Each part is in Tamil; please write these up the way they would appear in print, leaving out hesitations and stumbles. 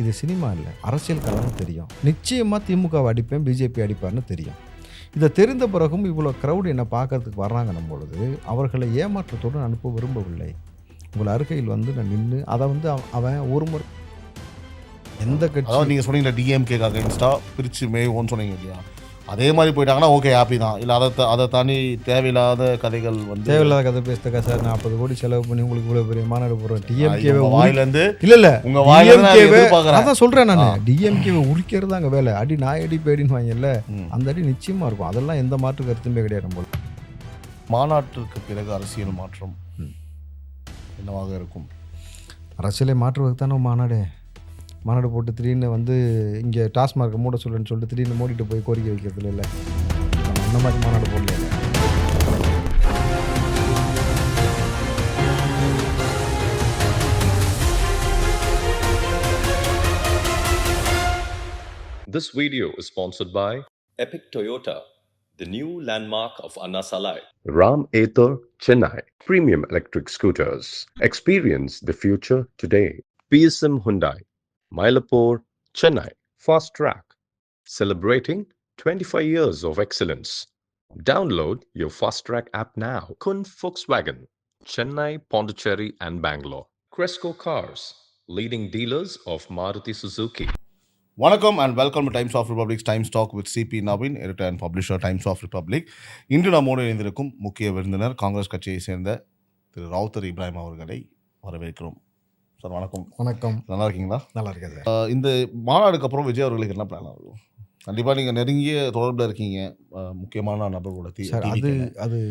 இது சினிமா இல்லை, அரசியல் களம்னு தெரியும். நிச்சயமாக திமுகவை அடிப்பேன், பிஜேபி அடிப்பார்னு தெரியும். இதை தெரிந்த பிறகும் இவ்வளோ க்ரௌடு என்னை பார்க்கறதுக்கு வர்றாங்கன்னும் பொழுது அவர்களை ஏமாற்றத்துடன் அனுப்ப விரும்பவில்லை. உங்கள் அருகையில் வந்து நான் நின்று அதை வந்து அவன் ஒரு முறை எந்த கட்சி அதாவது நீங்கள் சொன்னீங்களா டிஎம்கேக்கு அகைன்ஸ்டாக பிரித்து மேய்வோன்னு சொன்னீங்க இல்லையா, அதே மாதிரி போயிட்டாங்கன்னா ஓகே ஹாப்பி தான். இல்லை அதை தாண்டி தேவையில்லாத கதைகள் வந்து தேவையில்லாத கதை பேசுறக்கா சார் 40 கோடி செலவு பண்ணி உங்களுக்கு இவ்வளோ பெரிய மாநாடு போடுறோம். டிஎம்கேவை வாயிலேருந்து இல்லை உங்கள் வாயிலேருந்து அதான் சொல்கிறேன் நான், டிஎம்கேவை உரிக்கிறது அங்கே வேலை. அடி நாய் அடி பேடின்னு வாங்கல, அந்த அடி நிச்சயமாக இருக்கும். அதெல்லாம் எந்த மாற்று கருத்துமே கிடையாது. நம்ம மாநாட்டிற்கு பிறகு அரசியல் மாற்றம் என்னவாக இருக்கும்? அரசியலை மாற்றுவதுக்கு தானே மாநாடு போட்டு திடீர்னு வந்து இங்கே டாஸ்மார்க்கை மூட சொல்லுன்னு சொல்லிட்டு திடீர்னு மூடிட்டு போய் கோரிக்கை வைக்கிறதுல இல்லை. அந்த மாதிரி மாநாடு போடல. This video is sponsored by Epic Toyota, the new landmark of Anna Salai. Ram Aether, Chennai. Premium electric scooters. Experience the future today. PSM Hyundai, Mylapore, Chennai. Fast Track. Celebrating 25 years of excellence. Download your Fast Track app now. Kun Volkswagen, Chennai, Pondicherry and Bangalore. Cresco Cars, leading dealers of Maruti Suzuki. வணக்கம் and welcome to Times of Republics Times Talk with C B Naveen, editor and publisher Times of Republic. இன்று நம்மோடு இணைந்திருக்கும் முக்கிய விருந்தினர் காங்கிரஸ் கட்சியை சேர்ந்த திரு ராவுத்தர் இப்ராஹிம் அவர்களை வரவேற்கிறோம். சார் வணக்கம். வணக்கம். நல்லா இருக்கீங்களா? நல்லா இருக்கேன் சார். இந்த மாநாடுக்கு அப்புறம் விஜய் அவர்களுக்கு என்ன பிளான் ஆகும்? கண்டிப்பாக நீங்கள் நெருங்கிய தொடர்பில் இருக்கீங்க முக்கியமான நபர்களோட. சார் அது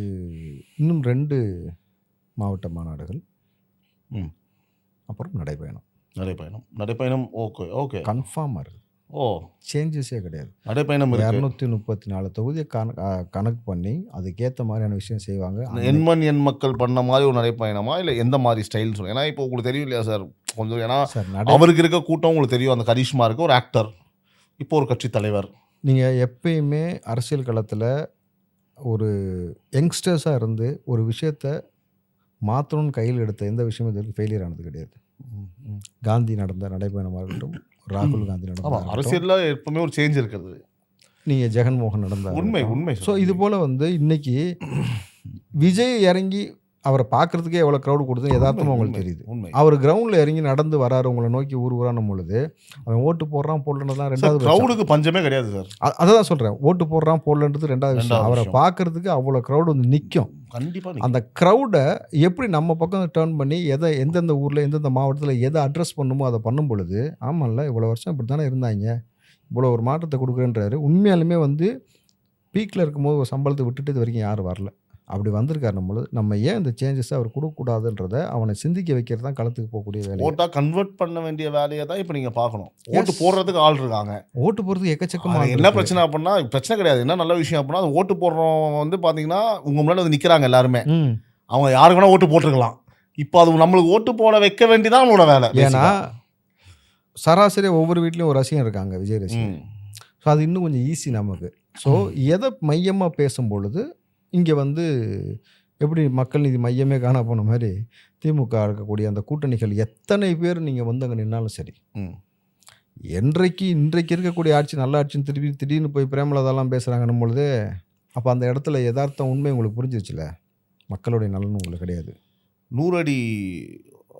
இன்னும் 2 மாவட்ட மாநாடுகள், அப்புறம் நடைப்பயணம் ஓகே கன்ஃபார்மாக இருக்குது. சேஞ்சஸே கிடையாது. நடைப்பயணம் 234 தொகுதியை கணக்கு பண்ணி அதுக்கேற்ற மாதிரியான விஷயம் செய்வாங்க. எண் மக்கள் பண்ண மாதிரி ஒரு நடைப்பயணமா இல்லை எந்த மாதிரி ஸ்டைல் சொல்லுங்கள்? ஏன்னா இப்போ உங்களுக்கு தெரியும் இல்லையா சார் கொஞ்சம், ஏன்னா அவருக்கு இருக்க கூட்டம் உங்களுக்கு தெரியும், அந்த கரிஷ்மா இருக்க ஒரு ஆக்டர், இப்போ ஒரு கட்சி தலைவர். நீங்கள் எப்பயுமே அரசியல் களத்தில் ஒரு யங்ஸ்டர்ஸாக இருந்து ஒரு விஷயத்தை மாற்றணும்னு கையில் எடுத்த எந்த விஷயமும் இதுக்கு ஃபெயிலியர் ஆனது கிடையாது. காந்தி நடந்த நடைப்பயணமாக இருக்கட்டும், ராகுல் காந்தி நடந்த அரசியலில் எப்பவுமே ஒரு சேஞ்ச் இருக்கிறது. நீங்கள் ஜெகன்மோகன் நடந்த உண்மை. ஸோ இது போல் வந்து இன்னைக்கு விஜய் இறங்கி அவரை பார்க்குறதுக்கே எவ்வளோ க்ரௌடு கொடுத்து யதார்த்தமாக உங்களுக்கு தெரியுது. அவர் கிரவுண்டில் இறங்கி நடந்து வராரு, உங்களை நோக்கி ஊரானும் பொழுது அவன் ஓட்டு போடுறான் போடலன்றதான் 2வது. க்ரௌடுக்கு பஞ்சமே கிடையாது சார். அதை தான் சொல்கிறேன், ஓட்டு போடுறான் போடலன்றது 2வது விஷயம். அவரை பார்க்கறதுக்கு அவ்வளோ க்ரௌடு வந்து நிற்கும். கண்டிப்பாக அந்த க்ரௌடை எப்படி நம்ம பக்கம் டேர்ன் பண்ணி எந்தெந்த ஊரில் எந்தெந்த மாவட்டத்தில் எதை அட்ரஸ் பண்ணுமோ அதை பண்ணும் பொழுது, ஆமாம்ல இவ்வளோ வருஷம் இப்படி தானே இருந்தாங்க, இவ்வளோ ஒரு மாற்றத்தை கொடுக்குறேன்றாரு. உண்மையாலுமே வந்து பீக்கில் இருக்கும்போது ஒரு சம்பளத்தை விட்டுட்டு இது வரைக்கும் யாரும் வரல. அப்படி வந்திருக்காரு நம்மளும். நம்ம ஏன் இந்த சேஞ்சஸை அவர் கொடுக்கக்கூடாதுன்றதை அவனை சிந்திக்க வைக்கிறது தான் களத்துக்கு போகக்கூடிய வேலை. ஓட்டாக கன்வெர்ட் பண்ண வேண்டிய வேலையை தான் இப்போ நீங்கள் பார்க்கணும். ஓட்டு போடுறதுக்கு ஆள் இருக்காங்க, ஓட்டு போடுறதுக்கு எக்கச்சக்கமாக. என்ன பிரச்சனை அப்படின்னா, பிரச்சனை கிடையாது, என்ன நல்ல விஷயம் அப்படின்னா, அது ஓட்டு போடுறவங்க வந்து பார்த்தீங்கன்னா உங்கள் முன்னாடி வந்து நிற்கிறாங்க எல்லாருமே, அவங்க யாருக்கு வேணால் ஓட்டு போட்டுருக்கலாம். இப்போ அது நம்மளுக்கு ஓட்டு போட வைக்க வேண்டியதான் அவங்களோட வேலை. ஏன்னா சராசரி ஒவ்வொரு வீட்லேயும் ஒரு ரசிகன் இருக்காங்க, விஜய் ரசிகன். ஸோ அது இன்னும் கொஞ்சம் ஈஸி நமக்கு. ஸோ எதை மையமாக பேசும் பொழுது இங்கே வந்து எப்படி மக்கள் நீதி மையமே காண போன மாதிரி திமுக இருக்கக்கூடிய அந்த கூட்டணிகள் எத்தனை பேர் நீங்கள் வந்து அங்கே நின்னாலும் சரி, இன்றைக்கு இருக்கக்கூடிய ஆட்சி நல்ல ஆட்சின்னு திடீர்னு போய் பிரேமலதாலாம் பேசுகிறாங்கன்னும் பொழுது அப்போ அந்த இடத்துல யதார்த்தம் உண்மை உங்களுக்கு புரிஞ்சிச்சுல, மக்களுடைய நலன் உங்களுக்கு கிடையாது. 100 அடி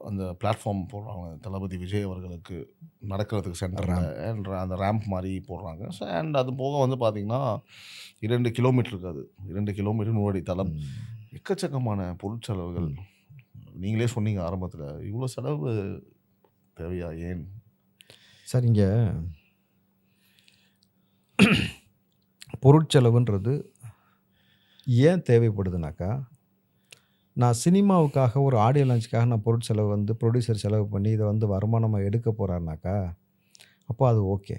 அந்த பிளாட்ஃபார்ம் போடுறாங்க தளபதி விஜய் அவர்களுக்கு நடக்கிறதுக்கு சென்டர் அந்த ரேம்ப் மாதிரி போடுறாங்க. ஸோ அண்ட் அது போக வந்து பார்த்திங்கன்னா 2 கிலோமீட்டருக்கு, அது 2 கிலோமீட்டர் 100 அடி தளம், எக்கச்சக்கமான பொருட்செலவுகள். நீங்களே சொன்னீங்க ஆரம்பத்தில், இவ்வளோ செலவு தேவையா ஏன் சார்? இங்கே பொருட்செலவுன்றது ஏன் தேவைப்படுதுனாக்கா, நான் சினிமாவுக்காக ஒரு ஆடியோ லான்ச்சுக்காக நான் பொருட்செலவு வந்து ப்ரொடியூசர் செலவு பண்ணி இதை வந்து வருமானமாக எடுக்க போகிறாருனாக்கா அப்போ அது ஓகே,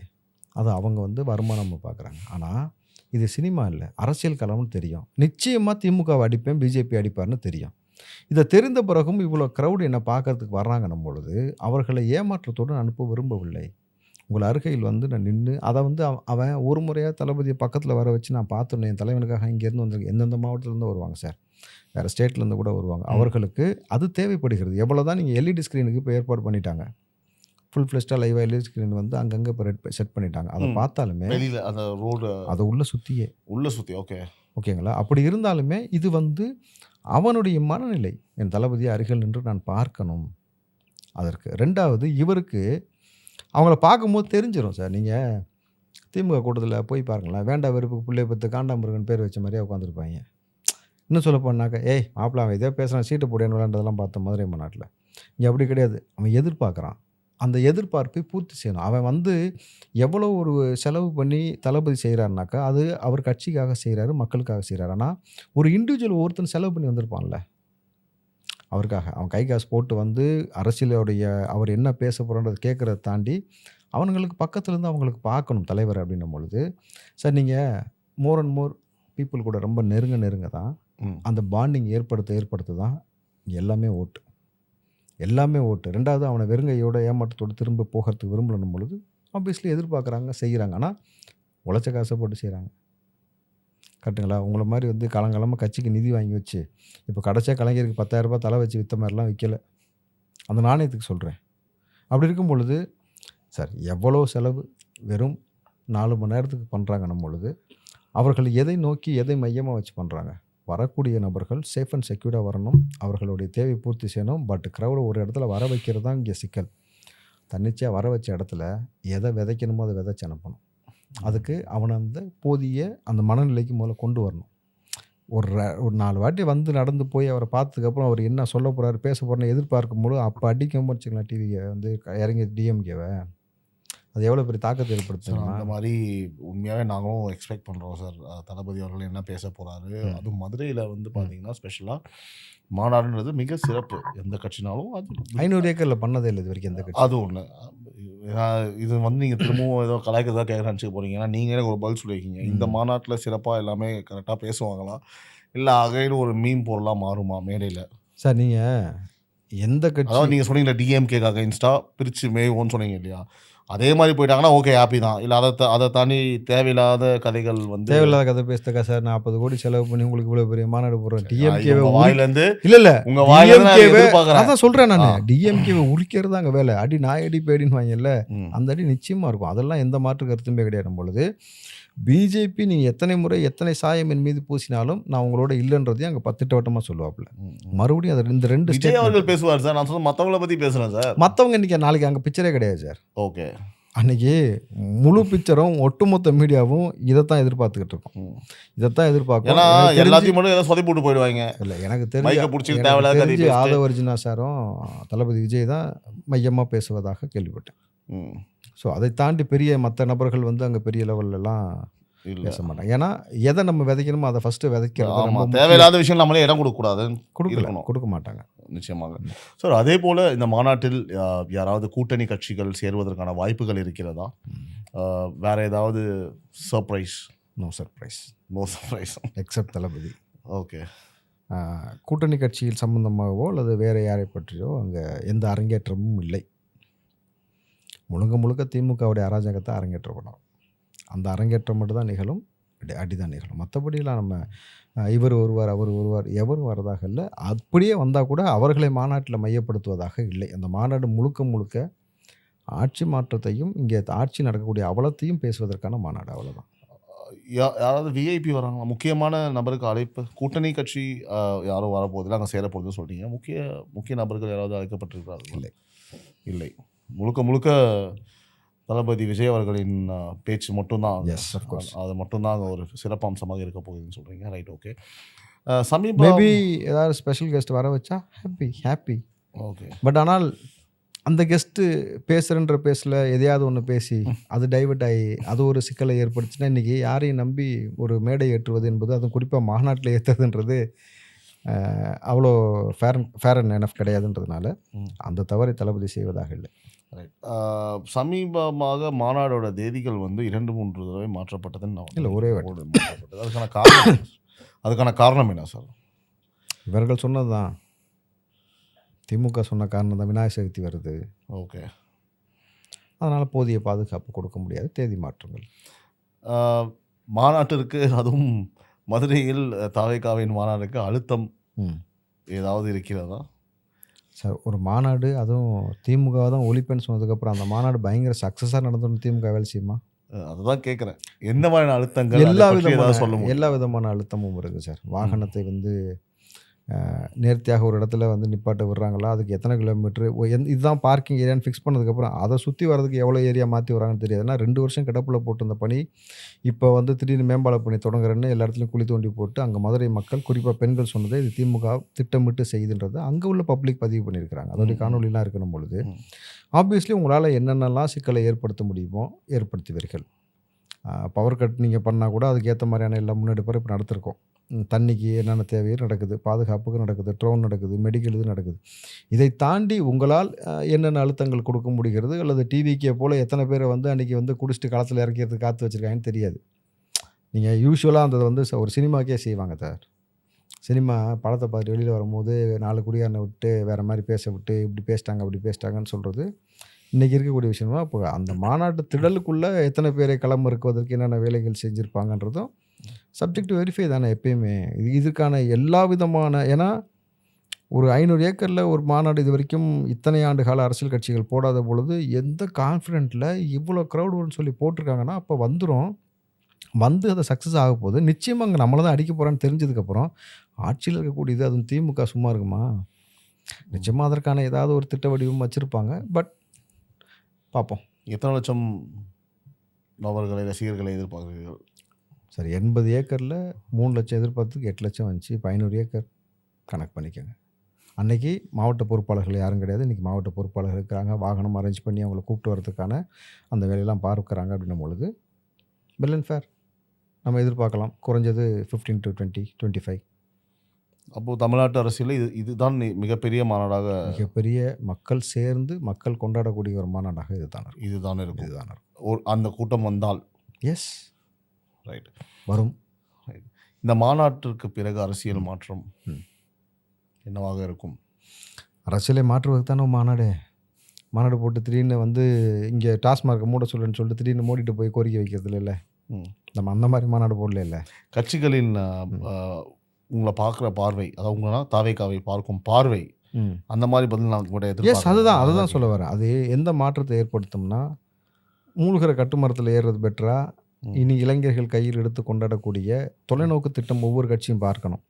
அது அவங்க வந்து வருமானமாக பார்க்குறாங்க. ஆனால் இது சினிமா இல்லை, அரசியல் களம்னு தெரியும். நிச்சயமாக திமுகவை அடிப்பேன், பிஜேபி அடிப்பார்னு தெரியும். இதை தெரிந்த பிறகும் இவ்வளோ க்ரௌடு என்னை பார்க்கறதுக்கு வர்றாங்கன்னும் பொழுது அவர்களை ஏமாற்றத்துடன் அனுப்ப விரும்பவில்லை. உங்கள் அருகையில் வந்து நான் நின்று அதை வந்து அவன் ஒரு முறையாக தளபதியை பக்கத்தில் வர வச்சு நான் பார்த்துடணும், என் தலைவனுக்காக இங்கேருந்து வந்து எந்தெந்த மாவட்டத்துலேருந்து வருவாங்க சார், வேறு ஸ்டேட்லேருந்து கூட வருவாங்க. அவர்களுக்கு அது தேவைப்படுகிறது. எவ்வளோ தான் நீங்கள் எல்இடி ஸ்க்ரீனுக்கு இப்போ ஏற்பாடு பண்ணிட்டாங்க, ஃபுல் ஃப்ளெஷ்டாக லைவாக எல்இடி ஸ்க்ரீன் வந்து அங்கங்கே இப்போ செட் பண்ணிட்டாங்க. அதை பார்த்தாலுமே வெளியில் அந்த ரோடு அதை உள்ள சுற்றியே உள்ளே சுற்றி ஓகே ஓகேங்களா? அப்படி இருந்தாலுமே இது வந்து அவனுடைய மனநிலை. என் தளபதியை அருகில் நின்று நான் பார்க்கணும். அதற்கு 2வது இவருக்கு அவங்கள பார்க்கும்போது தெரிஞ்சிடும் சார். நீங்கள் திமுக கூட்டத்தில் போய் பாருங்களேன். வேண்டா வெறுப்புக்கு பிள்ளைய பத்து காண்டாமிருகன் பேர் வச்ச மாதிரியே உட்காந்துருப்பாங்க. இன்னும் சொல்ல போனாக்கா ஏய் மாப்பிள்ள அவன் இதே பேசுகிறான் சீட்டு போடேன்னு விளையாண்டதெல்லாம் பார்த்தோம் மதுரை மாநாட்டில். இங்கே அப்படி கிடையாது. அவன் எதிர்பார்க்குறான். அந்த எதிர்பார்ப்பை பூர்த்தி செய்யணும். அவன் வந்து எவ்வளோ ஒரு செலவு பண்ணி தளபதி செய்கிறாருனாக்கா அது அவர் கட்சிக்காக செய்கிறாரு, மக்களுக்காக செய்கிறாரு. ஆனால் ஒரு இண்டிவிஜுவல் ஒருத்தன் செலவு பண்ணி வந்திருப்பான்ல அவருக்காக. அவன் கை காசு போட்டு வந்து அரசியலுடைய அவர் என்ன பேச போகிறன்றதை கேட்குறத தாண்டி அவனுங்களுக்கு பக்கத்துலேருந்து அவங்களுக்கு பார்க்கணும் தலைவர் அப்படின்னும் பொழுது சார் நீங்கள் மோர் அண்ட் மோர் பீப்புள் கூட ரொம்ப நெருங்க தான் அந்த பாண்டிங் ஏற்படுத்த தான் எல்லாமே ஓட்டு. 2வது அவனை வெறுங்கையோட ஏமாற்றத்தோடு திரும்ப போகிறதுக்கு விரும்பலன்னும் பொழுது ஆப்வியஸ்லி எதிர்பார்க்குறாங்க, செய்கிறாங்க. ஆனால் உழைச்ச காசை போட்டு செய்கிறாங்க. கரெக்டுங்களா? உங்களை மாதிரி வந்து காலங்காலமாக கட்சிக்கு நிதி வாங்கி வச்சு இப்போ கடைசியாக கலைஞருக்கு 10,000 ரூபாய் தலை வச்சு விற்ற மாதிரிலாம் விற்கலை. அந்த நாணயத்துக்கு சொல்கிறேன். அப்படி இருக்கும் பொழுது சார் எவ்வளோ செலவு வெறும் 4 மணி நேரத்துக்கு பண்ணுறாங்கன்னும் பொழுது அவர்கள் எதை நோக்கி எதை மையமாக வச்சு பண்ணுறாங்க? வரக்கூடிய நபர்கள் சேஃப் அண்ட் செக்யூர்டாக வரணும், அவர்களுடைய தேவை பூர்த்தி செய்யணும். பட் க்ரௌடை ஒரு இடத்துல வர வைக்கிறது தான் இங்கே சிக்கல். தன்னிச்சையாக வர வச்ச இடத்துல எதை விதைக்கணுமோ அதை விதைச்சு அனுப்பணும். அதுக்கு அவனை அந்த போதிய அந்த மனநிலைக்கு முதல்ல கொண்டு வரணும். ஒரு 4 வாட்டி வந்து நடந்து போய் அவரை பார்த்ததுக்கப்புறம் அவர் என்ன சொல்ல போகிறாரு பேச போகிறேன்னு எதிர்பார்க்கும்போது அப்போ அடிக்கும்போது வச்சுக்கலாம் டிவியை வந்து இறங்கி டிஎம்கேவை அது எவ்வளோ பெரிய தாக்கத்தை ஏற்படுத்தும். அந்த மாதிரி உண்மையாகவே நாங்களும் எக்ஸ்பெக்ட் பண்ணுறோம் சார். தளபதி அவர்கள் என்ன பேச போகிறாரு. அதுவும் மதுரையில் வந்து பார்த்தீங்கன்னா ஸ்பெஷலாக மாநாடுன்றது மிக சிறப்பு. எந்த கட்சினாலும் அது 500 ஏக்கரில் பண்ணதே இல்லை இது வரைக்கும் எந்த கட்சி. அது ஒன்று. இது வந்து நீங்கள் திரும்பவும் ஏதோ கலாய்க்கிறதா கேட்குறான்னு போகிறீங்க. ஏன்னா நீங்களே ஒரு பதில் சொல்லியிருக்கீங்க. இந்த மாநாட்டில் சிறப்பாக எல்லாமே கரெக்டாக பேசுவாங்களா இல்லை அகைன்னு ஒரு மீம் பொருளாக மாறுமா மேடையில்? சார் நீங்கள் எந்த கட்சி அதாவது நீங்கள் சொன்னீங்களா டிஎம்கேக்கு அகைன்ஸ்டாக பிரித்து மேய்வோன்னு சொன்னீங்க இல்லையா? அதே மாதிரி போயிட்டாங்கன்னா ஓகே ஹாப்பி தான். இல்லை அதை தாண்டி தேவையில்லாத கதைகள் வந்து தேவையில்லாத கதை பேசுறக்கா சார் 40 கோடி செலவு பண்ணி உங்களுக்கு இவ்வளோ பெரிய மாநாடு போடுறேன். டிஎம்கேவை வாயிலேருந்து இல்லை உங்கள் வாயிலேருந்து அதான் சொல்கிறேன் நான். டிஎம்கேவை உரிக்கிறது அங்கே வேலை. அடி நாய் அடி பேடின்னு வாங்கல அந்த அடி நிச்சயமாக இருக்கும். அதெல்லாம் எந்த மாற்று கருத்துமே கிடையாது. பொழுது பிஜேபி நீங்கள் எத்தனை முறை எத்தனை சாயம் என் மீது பூசினாலும் நான் உங்களோட இல்லைன்றதையும் அங்கே 10 வட்டமாக சொல்லுவாப்புல. மறுபடியும் அது இந்த 2 விஜய் அவர்கள் பேசுவார் சார். நான் சொல்ல மற்றவங்கள பற்றி பேசுகிறேன் சார். மற்றவங்க இன்றைக்கி நாளைக்கு அங்கே பிக்சரே கிடையாது சார். ஓகே அன்றைக்கி முழு பிக்சரும் ஒட்டுமொத்த மீடியாவும் இதைத்தான் எதிர்பார்த்துக்கிட்டு இருக்கோம். இதைத்தான் எதிர்பார்க்கும். ஏன்னா எல்லாத்தையும் மட்டும் ஏதோ சொதை போட்டு போயிடுவாங்க. இல்லை எனக்கு தெரிஞ்சு ஆதவர்ஜினா சாரும் தளபதி விஜய் தான் மையமாக பேசுவதாக கேள்விப்பட்டேன். ஸோ அதை தாண்டி பெரிய மற்ற நபர்கள் வந்து அங்கே பெரிய லெவல்லலாம் பேச மாட்டாங்க. ஏன்னா எதை நம்ம விதைக்கணுமோ அதை ஃபஸ்ட்டு விதைக்கிறது. தேவையில்லாத விஷயம் நம்மளே இடம் கொடுக்கக்கூடாது. கொடுக்க மாட்டாங்க நிச்சயமாக. சார் அதே போல் இந்த மாநாட்டில் யாராவது கூட்டணி கட்சிகள் சேருவதற்கான வாய்ப்புகள் இருக்கிறதா? வேறு ஏதாவது surprise? No surprise. No surprise except Thalapathy. Okay. கூட்டணி கட்சியில் சம்பந்தமாகவோ அல்லது வேறு யாரை பற்றியோ அங்கே எந்த அரங்கேற்றமும் இல்லை. முழுக்க திமுகவுடைய அராஜகத்தை அரங்கேற்றப்படும். அந்த அரங்கேற்றம் மட்டும்தான் நிகழும். அடிதான் நிகழும். மற்றபடியெல்லாம் நம்ம இவர் ஒருவர் அவர் ஒருவர் எவரும் வரதாக இல்லை. அப்படியே வந்தால் கூட அவர்களை மாநாட்டில் மையப்படுத்துவதாக இல்லை. அந்த மாநாடு முழுக்க ஆட்சி மாற்றத்தையும் இங்கே ஆட்சி நடக்கக்கூடிய அவலத்தையும் பேசுவதற்கான மாநாடு. அவ்வளோதான். யாராவது விஐபி வராங்களா? முக்கியமான நபருக்கு அழைப்பு? கூட்டணி கட்சி யாரும் வரப்போதில்லை, அங்கே சேரப்போகுதுன்னு சொல்லிட்டீங்க. முக்கிய நபர்கள் யாராவது அழைக்கப்பட்டிருக்கிறார்கள்? இல்லை. முழுக்க தளபதி விஜய் அவர்களின் பேச்சு மட்டும்தான். அது மட்டும்தான் அங்கே ஒரு சிறப்பம்சமாக இருக்க போகுதுன்னு சொல்கிறீங்க. Right, okay. மேபி ஏதாவது ஸ்பெஷல் கெஸ்ட் வர வச்சா ஹாப்பி. ஓகே. பட் ஆனால் அந்த கெஸ்ட்டு பேசுகிறன்ற பேசல எதையாவது ஒன்று பேசி அது டைவர்ட் ஆகி அது ஒரு சிக்கலை ஏற்படுச்சுன்னா இன்றைக்கி யாரையும் நம்பி ஒரு மேடை ஏற்றுவது என்பது அதுவும் குறிப்பாக மாநாட்டில் ஏற்றுறதுன்றது அவ்வளோ ஃபேர் அண்ட் எனஃப் கிடையாதுன்றதுனால அந்த தவறை தளபதி செய்வதாக இல்லை. ரைட். சமீபமாக மாநாடோட தேதிகள் வந்து 2-3 தடவை மாற்றப்பட்டதுன்னு இல்லை, ஒரே மாற்றப்பட்டது. அதுக்கான காரணம் என்ன சார்? இவர்கள் சொன்னது தான். திமுக சொன்ன காரணம் தான். விநாயகர் சதுர்த்தி வருது. ஓகே. அதனால் போதிய பாதுகாப்பு கொடுக்க முடியாது. தேதி மாற்றங்கள். மாநாட்டிற்கு அதுவும் மதுரையில் தாவேகாவின் மாநாடுக்கு அழுத்தம் ஏதாவது இருக்கிறதா? சார் ஒரு மாநாடு அதுவும் திமுக தான் ஒழிப்பேன்னு சொன்னதுக்கப்புறம் அந்த மாநாடு பயங்கர சக்ஸஸாக நடந்தோன்னு திமுக வேலை செய்யுமா? அதுதான் கேட்குறேன். எந்த மாதிரியான அழுத்தங்கள், அதை எல்லா பற்றி ஏதாவது சொல்ல விதமான முடியுமா? விதமான அழுத்தமும் இருக்குது சார். வாகனத்தை வந்து நேர்த்தியாக ஒரு இடத்துல வந்து நிப்பாட்ட விடுறாங்களா, அதுக்கு எத்தனை கிலோமீட்டரு இதுதான் பார்க்கிங் ஏரியான்னு ஃபிக்ஸ் பண்ணதுக்கப்புறம் அதை சுற்றி வர்றதுக்கு எவ்வளோ ஏரியா மாற்றி வராங்கன்னு தெரியாது. ஏன்னா 2 வருஷம் கிடப்பில் போட்டிருந்த பணி இப்போ வந்து திடீர்னு மேம்பால பணி தொடங்குறேன்னு எல்லா இடத்துலையும் குழி தோண்டி போட்டு அங்கே மதுரை மக்கள் குறிப்பாக பெண்கள் சொன்னது இது திமுக திட்டமிட்டு செய்யுதுன்றது அங்கே உள்ள பப்ளிக் பதிவு பண்ணியிருக்கிறாங்க. அதோடைய காணொலிலாம் இருக்கணும் பொழுது ஆப்வியஸ்லி உங்களால் என்னென்னலாம் சிக்கலை ஏற்படுத்த முடியுமோ ஏற்படுத்துவீர்கள். பவர் கட் நீங்கள் பண்ணால் கூட அதுக்கேற்ற மாதிரியான எல்லா முன்னெடுப்பும் இப்போ நடத்திருக்கோம். தண்ணிக்கு என்னென்ன தேவையோ நடக்குது, பாதுகாப்புக்கு நடக்குது, ட்ரோன் நடக்குது, மெடிக்கல் இது நடக்குது. இதை தாண்டி உங்களால் என்னென்ன அழுத்தங்கள் கொடுக்க முடிகிறது, அல்லது டிவிக்கே போல் எத்தனை பேரை வந்து அன்றைக்கி வந்து குடிச்சிட்டு களத்தில் இறக்கிறதுக்கு காத்து வச்சுருக்காங்கன்னு தெரியாது. நீங்கள் யூஸ்வலாக அந்த வந்து ஒரு சினிமாக்கே செய்வாங்க சார். சினிமா படத்தை பார்த்து வெளியில் வரும்போது 4 குடியாரனை விட்டு வேறு மாதிரி பேச விட்டு இப்படி பேசிட்டாங்க அப்படி பேசிட்டாங்கன்னு சொல்கிறது இன்றைக்கி இருக்கக்கூடிய விஷயமா. இப்போ அந்த மாநாட்டு திடலுக்குள்ளே எத்தனை பேரை களம் இருக்குவதற்கு என்னென்ன வேலைகள் செஞ்சுருப்பாங்கன்றதும் சப்ஜெக்ட் டு வெரிஃபை தானே எப்பயுமே. இதுக்கான எல்லா விதமான ஏன்னா ஒரு 500 ஏக்கரில் ஒரு மாநாடு இது வரைக்கும் இத்தனை ஆண்டு கால அரசியல் கட்சிகள் போடாத பொழுது எந்த கான்ஃபிடென்ட்டில் இவ்வளோ க்ரௌட் வரும்னு சொல்லி போட்டிருக்காங்கன்னா அப்போ வந்து அதை சக்ஸஸ் ஆக போகுது. நிச்சயமாக அங்கே நம்மளை தான் அடிக்க போகிறான்னு தெரிஞ்சதுக்கப்புறம் ஆட்சியில் இருக்கக்கூடியது அதுவும் திமுக சும்மா இருக்குமா? நிச்சயமாக அதற்கான ஏதாவது ஒரு திட்ட வடிவம் வச்சுருப்பாங்க. பட் பார்ப்போம். எத்தனை லட்சம் நபர்களை, ரசிகர்களை எதிர்பார்க்குறீர்கள்? சரி 80 ஏக்கரில் 3 லட்சம் எதிர்பார்த்துக்கு 8 லட்சம் வந்துச்சு. இப்போ 500 ஏக்கர் கணக்கு பண்ணிக்கோங்க. அன்றைக்கி மாவட்ட பொறுப்பாளர்கள் யாரும் கிடையாது. இன்றைக்கி மாவட்ட பொறுப்பாளர்கள் இருக்கிறாங்க. வாகனம் அரேஞ்ச் பண்ணி அவங்கள கூப்பிட்டு வரதுக்கான அந்த வேலையெல்லாம் பார்க்குறாங்க. அப்படின்னும் பொழுது வெல் அண்ட் ஃபேர் நம்ம எதிர்பார்க்கலாம். குறைஞ்சது 15 to 20, 25. அப்போது தமிழ்நாட்டு அரசியலில் இதுதான் மிகப்பெரிய மாநாடாக, மிகப்பெரிய மக்கள் சேர்ந்து மக்கள் கொண்டாடக்கூடிய ஒரு மாநாடாக இதுதான் இருக்கும். இதுதான் அந்த கூட்டம் வந்தால் எஸ் ரைட் வரும். இந்த மாநாட்டிற்கு பிறகு அரசியல் மாற்றம் என்னவாக இருக்கும்? அரசியலை மாற்றுவதற்கு தானே மாநாடு போட்டு திடீர்னு வந்து இங்கே டாஸ்மார்க்கை மூட சொல்லுன்னு சொல்லிட்டு திடீர்னு மூடிட்டு போய் கோரிக்கை வைக்கிறது இல்லை. நம்ம அந்த மாதிரி மாநாடு போடல. இல்லை கட்சிகளின் உங்களை பார்க்குற பார்வை, அதாவது உங்களா தாவேக்காவை பார்க்கும் பார்வை, அந்த மாதிரி பதில் நான் கூட எஸ் அதுதான் சொல்ல வரேன். அது எந்த மாற்றத்தை ஏற்படுத்தும்னா மூழ்கிற கட்டுமரத்தில் ஏறுறது பெட்டரா, இனி இளைஞர்கள் கையில் எடுத்து கொண்டாடக்கூடிய தொலைநோக்கு திட்டம் ஒவ்வொரு கட்சியும் பார்க்கணும்.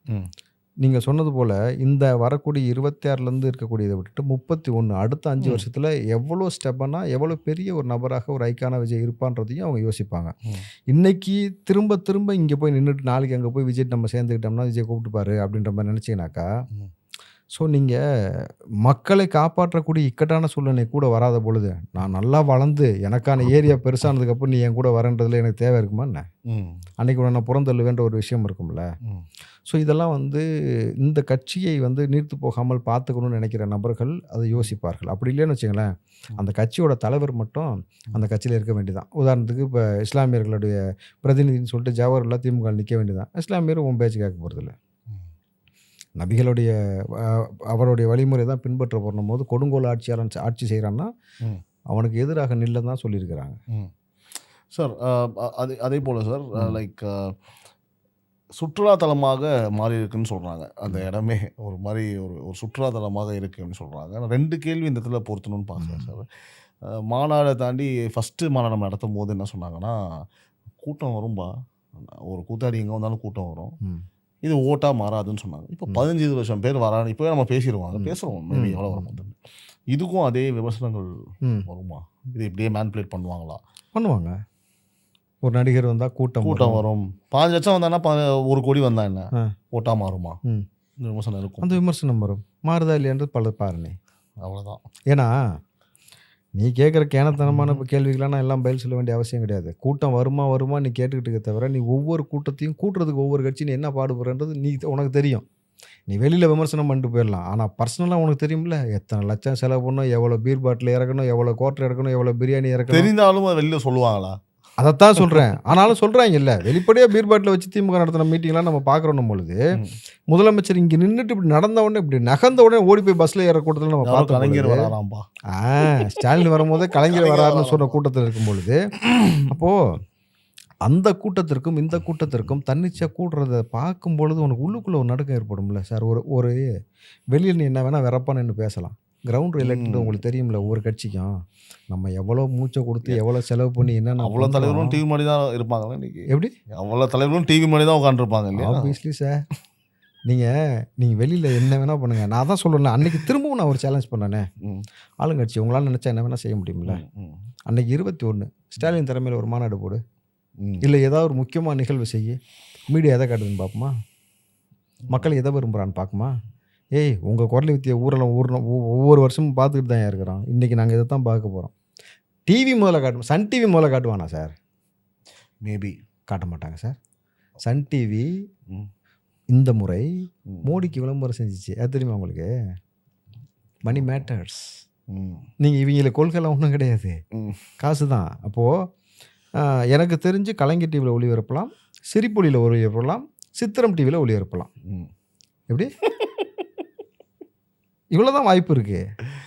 நீங்கள் சொன்னது போல் இந்த வரக்கூடிய 26லேருந்து இருக்கக்கூடியதை விட்டுட்டு 31 அடுத்த 5 வருஷத்தில் எவ்வளோ ஸ்டெப்பனா எவ்வளோ பெரிய ஒரு நபராக ஒரு ஐக்கான விஜய் இருப்பான்றதையும் அவங்க யோசிப்பாங்க. இன்றைக்கி திரும்ப இங்கே போய் நின்றுட்டு நாளைக்கு அங்கே போய் விஜய் நம்ம சேர்ந்துக்கிட்டோம்னா விஜய் கூப்பிட்டுப்பாரு அப்படின்ற மாதிரி நினச்சிங்கனாக்கா, ஸோ நீங்கள் மக்களை காப்பாற்றக்கூடிய இக்கட்டான சூழ்நிலை கூட வராத பொழுது நான் நல்லா வளர்ந்து எனக்கான ஏரியா பெருசானதுக்கப்புறம் நீ என் கூட வரன்றதுல எனக்கு தேவை இருக்குமா என்ன? அன்றைக்கி நான் புறந்தள்ளுவேன்ற ஒரு விஷயம் இருக்கும்ல. ஸோ இதெல்லாம் வந்து இந்த கட்சியை வந்து நீர்த்து போகாமல் பார்த்துக்கணும்னு நினைக்கிற நபர்கள் அதை யோசிப்பார்கள். அப்படி இல்லைன்னு வச்சுங்களேன், அந்த கட்சியோட தலைவர் மட்டும் அந்த கட்சியில் இருக்க வேண்டியதான். உதாரணத்துக்கு இப்போ இஸ்லாமியர்களுடைய பிரதிநிதின்னு சொல்லிட்டு ஜவஹர்லா திமுக நிற்க வேண்டியதான். இஸ்லாமியர் உன் பேச்சு கேட்க போகிறதில்ல. நபிகளுடைய அவருடைய வழிமுறை தான் பின்பற்ற போடும் போது கொடுங்கோல் ஆட்சி செய்கிறான்னா அவனுக்கு எதிராக நில்ல தான் சொல்லியிருக்கிறாங்க. சார் அதே போல் சார் லைக் சுற்றுலாத்தலமாக மாறி இருக்குன்னு சொல்கிறாங்க. அந்த இடமே ஒரு மாதிரி ஒரு சுற்றுலாத்தலமாக இருக்குன்னு சொல்கிறாங்க. 2 கேள்வி இந்த இடத்துல பொருத்தணும்னு பார்க்குறேன் சார். மாநாடை தாண்டி ஃபஸ்ட்டு மாநாடு நம்ம நடத்தும் போது என்ன சொன்னாங்கன்னா, கூட்டம் வரும்பா, ஒரு கூத்தாடி எங்கே வந்தாலும் கூட்டம் வரும், இது ஓட்டாக மாறாதுன்னு சொன்னாங்க. இப்போ 15 லட்சம் பேர் வரான்னு இப்போவே நம்ம பேசுகிறோம் மேபி எவ்வளோ வரும். இதுக்கும் அதே விமர்சனங்கள் வருமா? இது இப்படியே மேனிபுலேட் பண்ணுவாங்க. ஒரு நடிகர் வந்தால் கூட்டம் வரும். 5 லட்சம் வந்தான்னா 1 கோடி வந்தா என்ன ஓட்டாக மாறுமா? இந்த விமர்சனம் இருக்கும். அந்த விமர்சனம் வரும். மாறுதா இல்லையான்றது பல பாருங்க. அவ்வளோதான். ஏன்னா நீ கேட்குற கேனத்தனமான கேள்விகளாம் நான் எல்லாம் பதில் சொல்ல வேண்டிய அவசியம் கிடையாது. கூட்டம் வருமா நீ கேட்டுக்கிட்டு தவிர நீ ஒவ்வொரு கூட்டத்தையும் கூட்டுறதுக்கு ஒவ்வொரு கட்சி நீ என்ன பாடுபடுறது உனக்கு தெரியும். நீ வெளியில் விமர்சனம் பண்ணிட்டு போயிடலாம். ஆனால் பர்சனலாக உனக்கு தெரியும்ல, எத்தனை லட்சம் செலவு பண்ணணும், எவ்வளோ பீர் பாட்டில் இறக்கணும், எவ்வளோ கோட்டை இறக்கணும், எவ்வளோ பிரியாணி இறக்கணும். தெரிந்தாலும் அதை வெளியில் சொல்லுவாங்களா? அதைத்தான் சொல்கிறேன். ஆனாலும் சொல்கிறாங்க இல்லை, வெளிப்படையாக பீர் பாட்டில் வச்சு திமுக நடத்தின மீட்டிங்லாம் நம்ம பார்க்குறோம் பொழுது முதலமைச்சர் இங்கே நின்றுட்டு இப்படி நடந்த உடனே இப்படி நகர்ந்த உடனே ஓடி போய் பஸ்ஸில் ஏற கூட்டத்தில் நம்ம பார்த்தோம். கலைஞர் வராராம்பா, ஸ்டாலின் வரும்போதே கலைஞர் வராருன்னு சொன்ன கூட்டத்தில் இருக்கும் பொழுது, அப்போது அந்த கூட்டத்திற்கும் இந்த கூட்டத்திற்கும் தன்னிச்சையாக கூடுறத பார்க்கும் பொழுது உனக்கு உள்ளுக்குள்ளே ஒரு நடுக்கம் ஏற்படும்ல சார். ஒரு வெளியில் நீ என்ன வேணால் வெறப்பான்னு பேசலாம். கிரவுண்ட் ரிலேட்டட் உங்களுக்கு தெரியும்ல ஒவ்வொரு கட்சிக்கும் நம்ம எவ்வளோ மூச்சை கொடுத்து எவ்வளோ செலவு பண்ணி என்னென்ன அவ்வளோ தலைவர்களும் டிவி மாதிரி தான் இருப்பாங்களா இன்னைக்கு? எப்படி அவ்வளோ தலைவர்களும் டிவி மாதிரி தான் உட்காந்துருப்பாங்க இல்லையா? Obviously sir. நீங்கள் வெளியில் என்ன வேணால் பண்ணுங்கள். நான் தான் சொல்கிறேன், அன்றைக்கி திரும்பவும் நான் ஒரு சேலஞ்ச் பண்ணேனே ஆளுங்கட்சி. உங்களால் நினச்சா என்ன வேணால் செய்ய முடியும்ல. அன்றைக்கி 21 ஸ்டாலின் தலைமையில் ஒரு மாநாடு போடு, இல்லை ஏதாவது ஒரு முக்கியமான நிகழ்வு செய்ய. மீடியா எதை காட்டுதுன்னு பார்ப்போமா? மக்கள் எதை விரும்புகிறான்னு பார்க்குமா? ஏய் உங்கள் குரல் வித்தியை ஊரெல்லாம் ஒவ்வொரு வருஷமும் பார்த்துக்கிட்டு தான் இருக்கிறோம். இன்றைக்கி நாங்கள் இதை தான் பார்க்க போகிறோம். டிவி முதல்ல காட்டுவோம். சன் டிவி முதல்ல காட்டுவானா சார்? மேபி காட்ட மாட்டாங்க சார். சன் டிவி இந்த முறை மோடிக்கு விளம்பரம் செஞ்சிச்சு. அது தெரியுமா உங்களுக்கு? Money matters. நீங்கள் இவங்கள கொள்கைலாம் ஒன்றும் கிடையாது, காசு தான். அப்போது எனக்கு தெரிஞ்சு கலைஞர் டிவியில் ஒளிபரப்பலாம், சிரிப்பொலியில் ஒளிபரப்பலாம், சித்திரம் டிவியில் ஒளிபரப்பலாம். எப்படி? இவ்வளோ தான் வாய்ப்பு இருக்குது.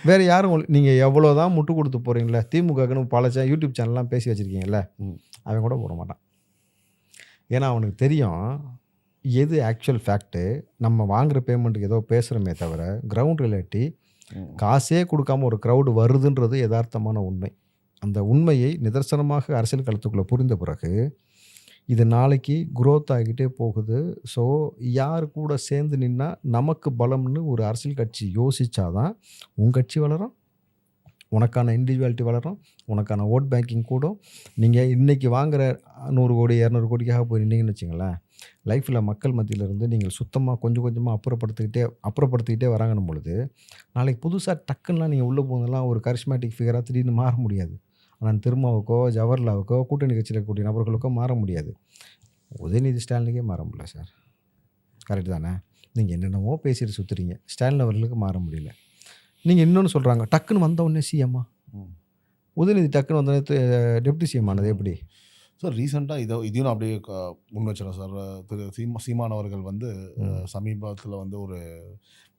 வேறு யாரும் நீங்கள் எவ்வளோ தான் முட்டு கொடுத்து போகிறீங்களே, திமுகன்னு பல யூடியூப் சேனல்லாம் பேசி வச்சுருக்கீங்களே, அவன் கூட போட மாட்டான். ஏன்னா அவனுக்கு தெரியும் எது ஆக்சுவல் ஃபேக்ட்டு. நம்ம வாங்குகிற பேமெண்ட்டுக்கு ஏதோ பேசுகிறோமே தவிர கிரவுண்ட் ரிலேட்டி காசே கொடுக்காம ஒரு க்ரௌடு வருதுன்றது யதார்த்தமான உண்மை. அந்த உண்மையை நிதர்சனமாக அரசியல் களத்துக்குள்ளே புரிந்த பிறகு இது நாளைக்கு குரோத் ஆகிட்டே போகுது. ஸோ யார் கூட சேர்ந்து நின்னா நமக்கு பலம்னு ஒரு அரசியல் கட்சி யோசிச்சாதான் உங்கள் கட்சி வளரும், உனக்கான இண்டிவிஜுவாலிட்டி வளரும், உனக்கான ஓட் பேங்கிங் கூடும். நீங்கள் இன்றைக்கி வாங்குகிற 100 கோடி 200 கோடிக்காக போய் நின்னீங்கன்னு வச்சுங்களேன், லைஃப்பில் மக்கள் மத்தியிலேருந்து நீங்கள் சுத்தமாக கொஞ்சம் கொஞ்சமாக அப்புறப்படுத்திக்கிட்டே வராங்கன்னும் பொழுது நாளைக்கு புதுசாக டக்குன்னெலாம் நீங்கள் உள்ளே போனதெல்லாம் ஒரு கரிஸ்மேட்டிக் ஃபிகராக திடீர்னு மாற முடியாது. ஆனால் திருமாவுக்கோ ஜவஹர்லாவுக்கோ கூட்டணி கட்சியில் இருக்கக்கூடிய நபர்களுக்கோ மாற முடியாது. உதயநிதி ஸ்டாலினுக்கே மாற முடியல சார். கரெக்டு தானே? நீங்கள் என்னென்னமோ பேசிட்டு சுற்றுறீங்க, ஸ்டாலின் அவர்களுக்கு மாற முடியல. நீங்கள் இன்னொன்று சொல்கிறாங்க, டக்குன்னு வந்த உடனே சிஎம்மா. உதயநிதி டக்குன்னு வந்தோடனே டெப்டி சிஎம் ஆனது எப்படி சார்? ரீசெண்டாக இதையும் நான் அப்படியே முன் வச்சிடறேன் சார். திரு சீமான் அவர்கள் வந்து சமீபத்தில் வந்து ஒரு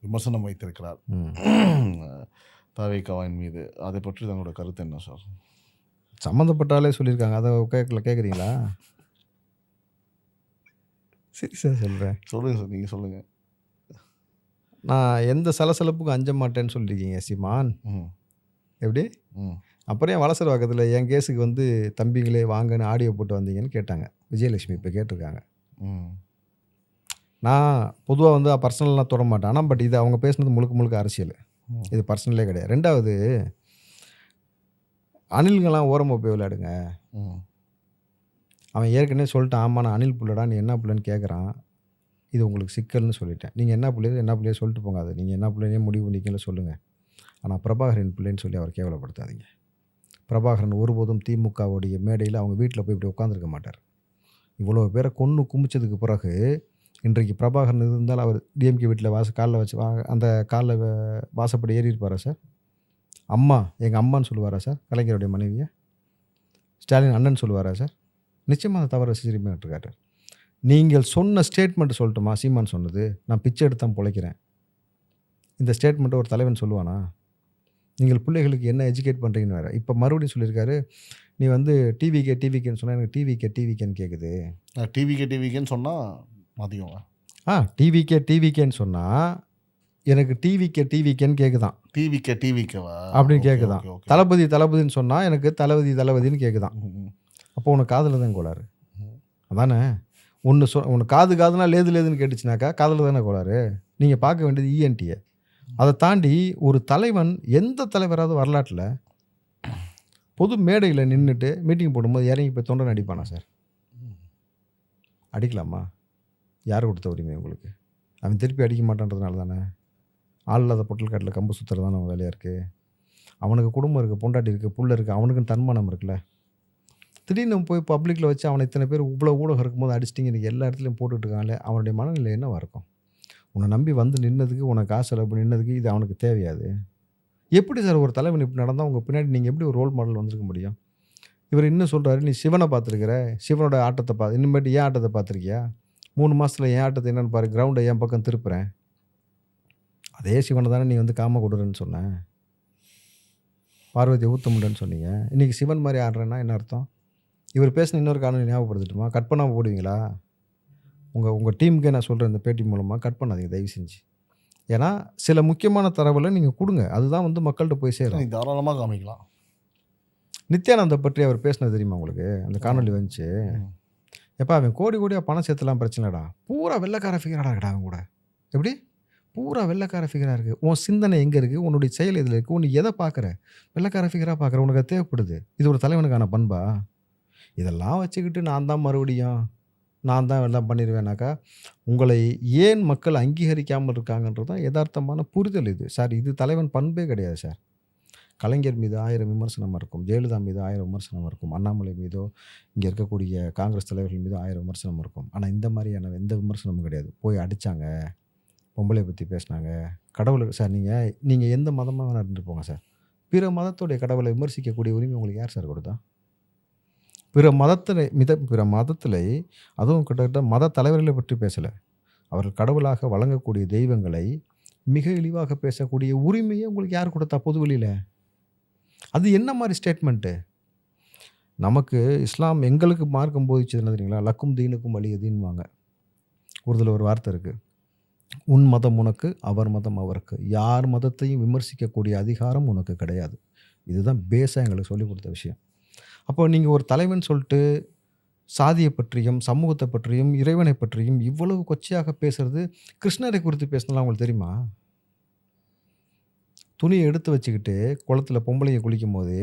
விமர்சனம் வைத்திருக்கிறார் தவிகவின் மீது. அதை பற்றி தங்களோட கருத்து என்ன சார்? சம்மந்தப்பட்டாலே சொல்லியிருக்காங்க, அதை கேட்குறீங்களா? சரி சார் சொல்கிறேன். சொல்லுங்கள் சார், நீங்கள் சொல்லுங்கள். நான் எந்த சலசலப்புக்கும் அஞ்ச மாட்டேன்னு சொல்லியிருக்கீங்க சீமான். எப்படி? அப்புறம் ஏன் வலசர வாக்கத்தில் என் கேஸுக்கு வந்து தம்பிங்களே வாங்கன்னு ஆடியோ போட்டு வந்தீங்கன்னு கேட்டாங்க. விஜயலட்சுமி இப்போ கேட்டிருக்காங்க. நான் பொதுவாக வந்து பர்சனல்லாம் தொட மாட்டேன். ஆனால் பட் இது அவங்க பேசுனது முழுக்க அரசியல், இது பர்சனலே கிடையாது. ரெண்டாவது, அணில்கள்லாம் ஓரமாக போய் விளையாடுங்க. அவன் ஏற்கனவே சொல்லிட்டான், ஆமாம் நான் அணில் புள்ளடா, நீ என்ன புள்ளன்னு கேட்குறான். இது உங்களுக்கு சிக்கல்னு சொல்லிட்டேன். நீங்கள் என்ன பிள்ளையோ சொல்லிட்டு போங்க. அது நீங்கள் என்ன பிள்ளைனே முடிவு பண்ணிக்கல சொல்லுங்கள். ஆனால் பிரபாகரன் பிள்ளைன்னு சொல்லி அவர் கேவலப்படுத்தாதீங்க. பிரபாகரன் ஒருபோதும் திமுகவுடைய மேடையில் அவங்க வீட்டில் போய் இப்படி உட்காந்துருக்க மாட்டார். இவ்வளோ பேரை கொன்று குமிச்சதுக்கு பிறகு இன்றைக்கு பிரபாகரன் இருந்தால் அவர் டிஎம்கே வீட்டில் காலில் வச்சு அந்த காலில் வாசப்படி ஏறி இருப்பாரா சார்? அம்மா எங்கள் அம்மான்னு சொல்லுவாரா சார்? கலைஞருடைய மனைவியை ஸ்டாலின் அண்ணன் சொல்லுவாரா சார்? நிச்சயமாக அந்த தவறு சிரிமையாட்டிருக்காரு. நீங்கள் சொன்ன ஸ்டேட்மெண்ட் சொல்லட்டுமா? சீமான் சொன்னது, நான் பிச்சை எடுத்தான் பிழைக்கிறேன். இந்த ஸ்டேட்மெண்ட்டை ஒரு தலைவன் சொல்லுவானா? நீங்கள் பிள்ளைகளுக்கு என்ன எஜுகேட் பண்ணுறீங்கன்னு வேறு. இப்போ மறுபடியும் சொல்லியிருக்காரு, நீ வந்து டிவிக்கேன்னு சொன்னால் எனக்கு டிவிக்கேன்னு கேட்குது. டிவிக்கேன்னு சொன்னால் மாற்றிக்கோங்க. டிவிக்கேன்னு சொன்னால் எனக்கு டிவிக்கேன்னு கேட்குதான். டிவிக்கேவா அப்படின்னு கேட்குதான். தளபதின்னு சொன்னால் எனக்கு தளபதின்னு கேட்குதான். அப்போ உனக்கு காதில் தான் கோளாறு அதானே? உனக்கு காதுனா லேதுன்னு கேட்டுச்சுனாக்கா காதில் தானே கோளாறு. நீங்கள் பார்க்க வேண்டியது இஎன்டியை. அதை தாண்டி ஒரு தலைவன், எந்த தலைவராவது வரலாற்றில் பொது மேடையில் நின்றுட்டு மீட்டிங் போடும்போது இறங்கி போய் தொண்டை அடிப்பானா சார்? அடிக்கலாமா? யார் கொடுத்த உரிமை உங்களுக்கு? அவன் திருப்பி அடிக்க மாட்டான்றதுனால தானே. ஆள் இல்லாத பொட்டல் காட்டில் கம்பு சுற்றுறது தான் நம்ம வேலையாக இருக்குது. அவனுக்கு குடும்பம் இருக்குது, பொண்டாட்டி இருக்குது, புள்ள இருக்குது, அவனுக்குன்னு தன்மானம் இருக்குல்ல. திடீர்னு போய் பப்ளிக்கில் வச்சு அவனை இத்தனை பேர் இவ்வளோ ஊடகம் இருக்கும்போது அடிச்சிட்டிங்க, இன்றைக்கி எல்லா இடத்துலையும் போட்டுட்ருக்காங்களே, அவனுடைய மனநிலை என்னவாக இருக்கும்? உன்னை நம்பி வந்து நின்னதுக்கு, உனக்கு காசு செலவு பண்ணி நின்னதுக்கு இது அவனுக்கு தேவையாது. எப்படி சார் ஒரு தலைவன் இப்படி நடந்தால் உங்கள் பின்னாடி நீங்கள் எப்படி ஒரு ரோல் மாடல் வந்திருக்க முடியும்? இவர் இன்னும் சொல்கிறாரு, நீ சிவனை பார்த்துருக்குற, சிவனோட ஆட்டத்தை இனிமேட்டு ஏன் ஆட்டத்தை பார்த்துருக்கியா? 3 மாதத்தில் ஏன் ஆட்டத்தை என்னென்னு பாரு, கிரவுண்டை என் பக்கம் திருப்புறேன். அதே சிவனை தானே நீ வந்து காம கொடுறன்னு சொன்ன, பார்வதியை ஊத்தமுண்டன்னு சொன்னீங்க. இன்றைக்கி சிவன் மாதிரி ஆடுறேன்னா என்ன அர்த்தம்? இவர் பேசின இன்னொரு காரணம் ஞாபகப்படுத்திட்டுமா? கட் பண்ணாமல் போடுவீங்களா? உங்கள் டீமுக்கே நான் சொல்கிறேன், இந்த பேட்டி மூலமாக கட் பண்ணாதீங்க தயவு செஞ்சு. ஏன்னா சில முக்கியமான தரவுகளை நீங்கள் கொடுங்க, அதுதான் வந்து மக்கள்கிட்ட போய் சேரும். நீ தாராளமாக காமிக்கலாம். நித்யானந்த பற்றி அவர் பேசினது தெரியுமா உங்களுக்கு? அந்த காணொலி வந்துச்சு. எப்பா அவன் கோடி கோடியாக பணம் சேர்த்துலாம் பிரச்சனைடா, பூரா வெள்ளைக்கார ஃபிகராடா இருக்கடா அவன் கூட. எப்படி பூரா வெள்ளைக்கார ஃபிகராக இருக்குது? உன் சிந்தனை எங்கே இருக்குது? உன்னுடைய செயல் எதில் இருக்குது? உன்னை எதை பார்க்குற? வெள்ளைக்கார ஃபிகராக பார்க்குற? உனக்கு அது தேவைப்படுது? இது ஒரு தலைவனுக்கான பண்பா? இதெல்லாம் வச்சுக்கிட்டு நான் தான் மறுபடியும் நான் தான் எல்லாம் பண்ணிடுவேனாக்கா, உங்களை ஏன் மக்கள் அங்கீகரிக்காமல் இருக்காங்கன்றது தான் யதார்த்தமான புரிதல் இது சார். இது தலைவன் பண்பே கிடையாது சார். கலைஞர் மீது 1000 விமர்சனம் இருக்கும், ஜெயலலிதா மீது 1000 விமர்சனம் இருக்கும், அண்ணாமலை மீதோ இங்கே இருக்கக்கூடிய காங்கிரஸ் தலைவர்கள் மீது 1000 விமர்சனம் இருக்கும். ஆனால் இந்த மாதிரியான எந்த விமர்சனமும் கிடையாது. போய் அடித்தாங்க, பொம்பளை பற்றி பேசினாங்க, கடவுளுக்கு சார் நீங்கள் எந்த மதமாக வேணா இருந்துட்டு போங்க சார், பிற மதத்துடைய கடவுளை விமர்சிக்கக்கூடிய உரிமை உங்களுக்கு யார் சார் கொடுத்தா? பிற மதத்தில் அதுவும் கிட்டத்தட்ட மத தலைவர்களை பற்றி பேசலை, அவர்கள் கடவுளாக வழங்கக்கூடிய தெய்வங்களை மிக இழிவாக பேசக்கூடிய உரிமையை உங்களுக்கு யார் கொடுத்தா பொதுவெளியில்? அது என்ன மாதிரி ஸ்டேட்மெண்ட்டு? நமக்கு இஸ்லாம் எங்களுக்கு மார்க்கம் போதிச்சது என்ன தெரியுங்களா? லக்கும் தீனுக்கும் வலியதீன்வாங்க. ஒருதில் ஒரு வார்த்தை இருக்குது, உன் மதம் உனக்கு, அவர் மதம் அவருக்கு. யார் மதத்தையும் விமர்சிக்கக்கூடிய அதிகாரம் உனக்கு கிடையாது. இதுதான் பேஸாக எங்களுக்கு சொல்லிக் கொடுத்த விஷயம். அப்போ நீங்கள் ஒரு தலைவன் சொல்லிட்டு சாதியை பற்றியும் சமூகத்தை பற்றியும் இறைவனை பற்றியும் இவ்வளவு கொச்சையாக பேசுறது, கிருஷ்ணரை குறித்து பேசினாலும் உங்களுக்கு தெரியுமா? துணியை எடுத்து வச்சுக்கிட்டு குளத்தில் பொம்பளைங்க குளிக்கும் போது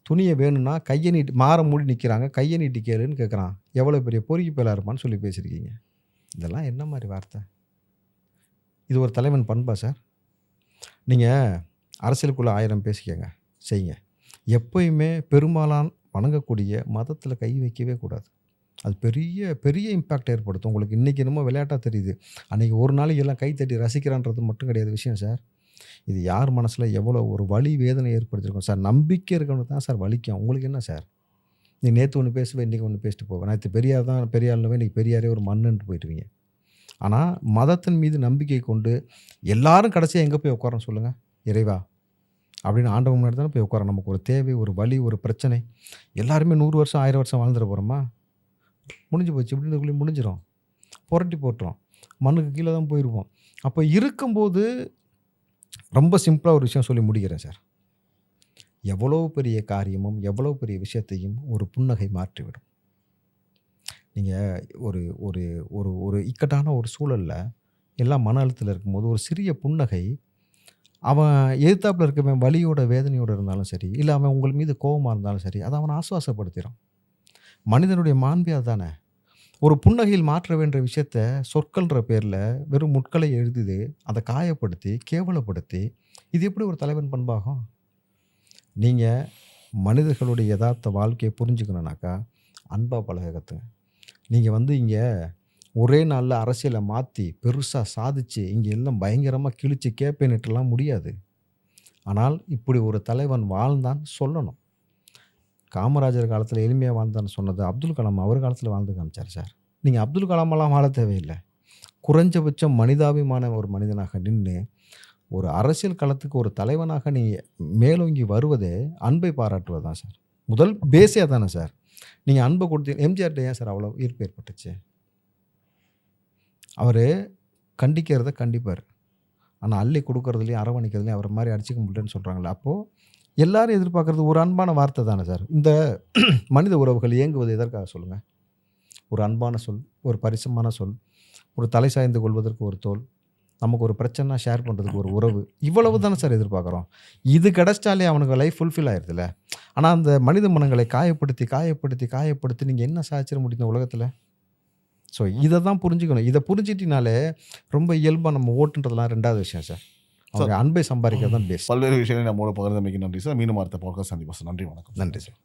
துணியை வேணும்னா கையை நீட்டி மாற மூடி நிற்கிறாங்க, கையை நீட்டி கேளுன்னு கேட்குறான். எவ்வளோ பெரிய பொறுக்கி பேலாக இருப்பான்னு சொல்லி பேசியிருக்கீங்க. இதெல்லாம் என்ன மாதிரி வார்த்தை? இது ஒரு தலைவன் பண்பா சார்? நீங்கள் அரசியலுக்குள்ளே 1000 பேசிக்கங்க, செய்யுங்க. எப்பயுமே பெரும்பாலான வணங்கக்கூடிய மதத்தில் கை வைக்கவே கூடாது. அது பெரிய பெரிய இம்பேக்ட் ஏற்படுத்தும். உங்களுக்கு இன்றைக்கி என்னமோ விளையாட்டாக தெரியுது, அன்றைக்கி ஒரு நாளைக்கு எல்லாம் கை தட்டி ரசிக்கிறான்றது மட்டும் கிடையாது விஷயம் சார். இது யார் மனசில் எவ்வளோ ஒரு வலி வேதனை ஏற்படுத்தியிருக்கோம் சார். நம்பிக்கை இருக்கணும் தான் சார் வலிக்கும். உங்களுக்கு என்ன சார், நீ நேற்று ஒன்று பேசுவேன், இன்றைக்கி ஒன்று பேசிட்டு போவேன். நேற்று பெரியார் தான் பெரியார்னவே இன்றைக்கி பெரியாரே ஒரு மண்ணுன்ட்டு போயிடுவீங்க. ஆனால் மதத்தின் மீது நம்பிக்கை கொண்டு எல்லாரும் கடைசியாக எங்கே போய் உட்காரோன்னு சொல்லுங்கள்? இறைவா அப்படின்னு ஆண்டவன் முன்னாடி தானே போய் உட்காரோம். நமக்கு ஒரு தேவை, ஒரு வலி, ஒரு பிரச்சனை, எல்லாருமே 100 வருஷம் 1000 வருஷம் வாழ்ந்துட போகிறோமா? முடிஞ்சு போச்சு, இப்படின்றதுக்குள்ளே முடிஞ்சிடும், புரட்டி போட்டுரும், மண்ணுக்கு கீழே தான் போயிடுவோம். அப்போ இருக்கும்போது ரொம்ப சிம்பிளாக ஒரு விஷயம் சொல்லி முடிக்கிறேன் சார். எவ்வளோ பெரிய காரியமும் எவ்வளோ பெரிய விஷயத்தையும் ஒரு புன்னகை மாற்றிவிடும். நீங்கள் ஒரு ஒரு ஒரு ஒரு இக்கட்டான ஒரு சூழலில் எல்லாம் மன அழுத்தத்தில் இருக்கும்போது ஒரு சிறிய புன்னகை, அவன் எதிர்த்தாப்பில் இருக்கவன் வலியோட வேதனையோடு இருந்தாலும் சரி, இல்லை அவன் உங்கள் மீது கோபமாக இருந்தாலும் சரி, அதை அவனை ஆசுவாசப்படுத்திடும். மனிதனுடைய மாண்பே அதுதானே. ஒரு புன்னகையில் மாற்ற வேண்டிய விஷயத்த சொற்கள்ன்ற பேரில் வெறும் முட்களை எழுதி அதை காயப்படுத்தி கேவலப்படுத்தி, இது எப்படி ஒரு தலைவன் பண்பாகும்? நீங்கள் மனிதர்களுடைய யதார்த்த வாழ்க்கையை புரிஞ்சுக்கணுன்னாக்கா அன்பாக பழக கற்றுங்க. நீங்கள் இங்கே ஒரே நாளில் அரசியலை மாற்றி பெருசாக சாதிச்சு இங்கே எல்லாம் பயங்கரமாக கிழிச்சு கேப்பேன்னுட்டுலாம் முடியாது. ஆனால் இப்படி ஒரு தலைவன் வாழ்ந்தான் சொல்லணும். காமராஜர் காலத்தில் எளிமையாக வாழ்ந்தான்னு சொன்னது அப்துல் கலாம் அவர் காலத்தில் வாழ்ந்து காமிச்சார் சார். நீங்கள் அப்துல் கலாமெல்லாம் வாழ தேவையில்லை. குறைஞ்சபட்சம் மனிதாபிமான ஒரு மனிதனாக நின்று ஒரு அரசியல் களத்துக்கு ஒரு தலைவனாக நீங்கள் மேலோங்கி வருவதே அன்பை பாராட்டுவது தான் சார். முதல் பேஸே தானே சார். நீங்கள் அன்பை கொடுத்து எம்ஜிஆர்கிட்ட ஏன் சார் அவ்வளோ ஈர்ப்பு ஏற்பட்டுச்சு? அவர் கண்டிக்கிறத கண்டிப்பார், ஆனால் அள்ளி கொடுக்குறதுலையும் அரவணைக்கிறதுலையும் அவர் மாதிரி அடிச்சிக்க முடியலன்னு சொல்கிறாங்களே. அப்போது எல்லாரும் எதிர்பார்க்குறது ஒரு அன்பான வார்த்தை தானே சார். இந்த மனித உறவுகள் இயங்குவது எதற்காக சொல்லுங்கள்? ஒரு அன்பான சொல், ஒரு பரிசமான சொல், ஒரு தலை சாய்ந்து கொள்வதற்கு ஒரு தோல், நமக்கு ஒரு பிரச்சனை ஷேர் பண்ணுறதுக்கு ஒரு உறவு, இவ்வளவு தானே சார் எதிர்பார்க்குறோம். இது கிடச்சிட்டாலே அவனுக்கு லைஃப் ஃபுல்ஃபில் ஆயிடுதுல்ல. ஆனால் அந்த மனித மனங்களை காயப்படுத்தி காயப்படுத்தி காயப்படுத்தி நீங்கள் என்ன சாதிச்சிட முடியும் உலகத்தில்? ஸோ இதை தான் புரிஞ்சுக்கணும். இதை புரிஞ்சிட்டினாலே ரொம்ப இயல்பாக நம்ம ஓட்டுன்றதுலாம் 2வது விஷயம் சார். அவங்க அன்பை சம்பாதிக்கிறது தான் பேஸ். பல்வேறு விஷயங்களை நம்மளோட பகிர்ந்தமைக்கு நன்றி சார். மீண்டும் அடுத்த பாட்காஸ்ட் சந்திப்போம் சார். நன்றி, வணக்கம். நன்றி சார்.